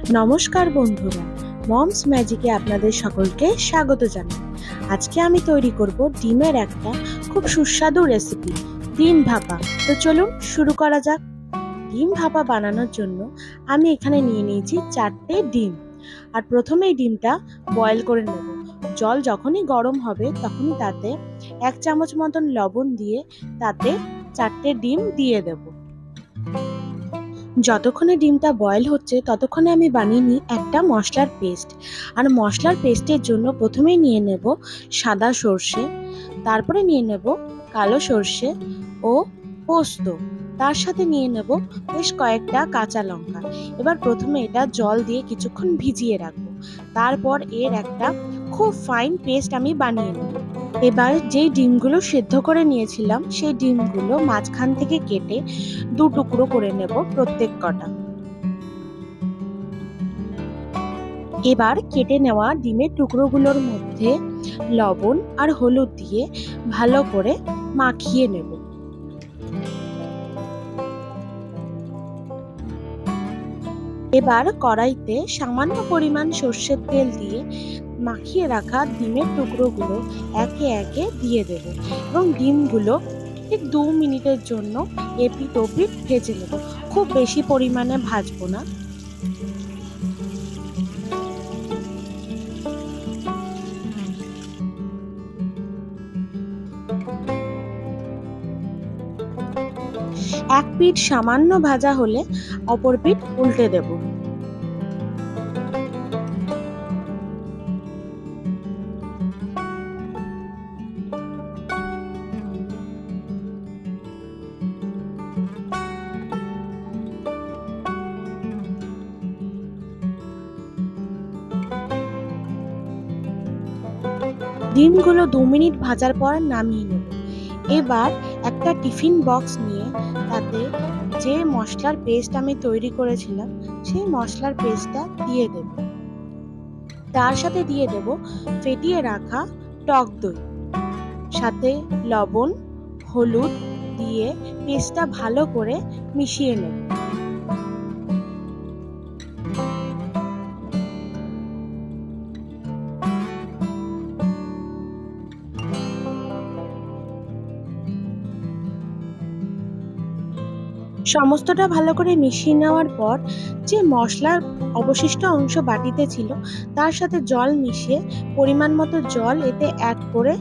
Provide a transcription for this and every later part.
নমস্কার বন্ধুরা, মমস ম্যাজিকে আপনাদের সকলকে স্বাগত জানাই। আজকে আমি তৈরি করব ডিমের একটা খুব সুস্বাদু রেসিপি, ডিম ভাপা। তো চলুন শুরু করা যাক। ডিম ভাপা বানানোর জন্য আমি এখানে নিয়ে নিয়েছি 4টে ডিম। আর প্রথমেই ডিমটা বয়েল করে নেব। জল যখনই গরম হবে তখনই তাতে 1 চামচ মতন লবণ দিয়ে তাতে 4টে ডিম দিয়ে দেব। যতক্ষণে ডিমটা বয়েল হচ্ছে ততক্ষণে আমি বানিয়ে নিই একটা মশলার পেস্ট। আর মশলার পেস্টের জন্য প্রথমেই নিয়ে নেব সাদা সর্ষে, তারপরে নিয়ে নেব কালো সর্ষে ও পোস্ত, তার সাথে নিয়ে নেব বেশ কয়েকটা কাঁচা লঙ্কা। এবার প্রথমে এটা জল দিয়ে কিছুক্ষণ ভিজিয়ে রাখবো, তারপর এর একটা খুব ফাইন পেস্ট আমি বানিয়ে নেব। এবার যেই ডিমগুলো সেদ্ধ করে নিয়েছিলাম সেই ডিমগুলো মাঝখান থেকে কেটে 2 টুকরো করে নেব প্রত্যেক কটা। এবার কেটে নেওয়া ডিমের টুকরোগুলোর মধ্যে লবণ আর হলুদ দিয়ে ভালো করে মাখিয়ে নেব। এবার কড়াইতে সামান্য পরিমাণ সর্ষের তেল দিয়ে মাখিয়ে রাখা ডিমের টুকরোগুলো একে একে দিয়ে দেব এবং ডিমগুলো ঠিক 2 মিনিটের জন্য এপিট ওপিট ভেজে নেব। খুব বেশি পরিমাণে ভাজবো না। এক পিঠ সামান্য ভাজা হলে অপর পিঠ উল্টে দেব। ডিমগুলো 2 মিনিট ভাজার পর নামিয়ে নেব। এবার একটা টিফিন বক্স নিয়ে তাতে যে মশলার পেস্ট আমি তৈরি করেছিলাম সেই মশলার পেস্টটা দিয়ে দেব। তার সাথে দিয়ে দেব ফেটিয়ে রাখা টক দই, সাথে লবণ, হলুদ দিয়ে পেস্টটা ভালো করে মিশিয়ে নেব। সমস্তটা ভালো করে মিশিয়ে নেওয়ার পর যে মশলার অবশিষ্ট অংশ বাটিতে ছিল তার সাথে জল মিশিয়ে পরিমাণ মতো জল এতে অ্যাড করে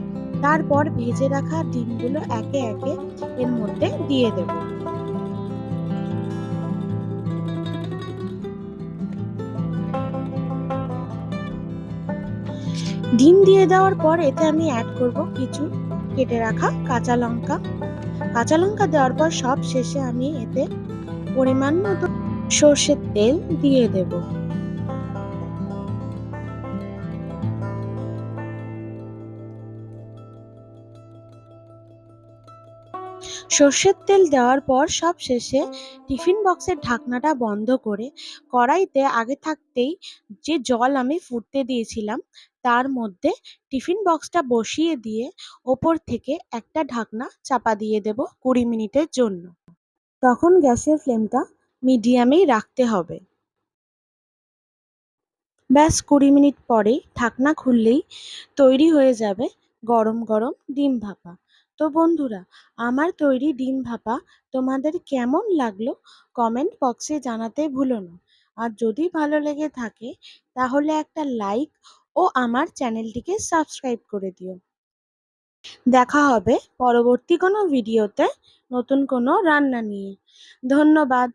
তারপর ভেজে রাখা ডিমগুলো একে একে এর মধ্যে দিয়ে দেব। ডিম দিয়ে দেওয়ার পর এতে আমি অ্যাড করব কিছু কেটে রাখা কাঁচা লঙ্কা। কাঁচা লঙ্কা দেওয়ার পর সব শেষে আমি এতে পরিমাণ মতো সর্ষের তেল দিয়ে দেব। সর্ষের তেল দেওয়ার পর সব শেষে টিফিন বক্সের ঢাকনাটা বন্ধ করে কড়াইতে আগে থাকতেই যে জল আমি ফুটতে দিয়েছিলাম তার মধ্যে টিফিন বক্সটা বসিয়ে দিয়ে ওপর থেকে একটা ঢাকনা চাপা দিয়ে দেব 20 মিনিটের জন্য। তখন গ্যাসের ফ্লেমটা মিডিয়ামেই রাখতে হবে। ব্যাস 20 মিনিট পরেই ঢাকনা খুললেই তৈরি হয়ে যাবে গরম গরম ডিম ভাপা। তো বন্ধুরা, আমার তৈরি ডিম ভাপা তোমাদের কেমন লাগলো কমেন্ট বক্সে জানাতে ভুলো না। আর যদি ভালো লেগে থাকে তাহলে একটা লাইক ও আমার চ্যানেলটিকে সাবস্ক্রাইব করে দিও। দেখা হবে পরবর্তী কোনো ভিডিওতে নতুন কোনো রান্না নিয়ে। ধন্যবাদ।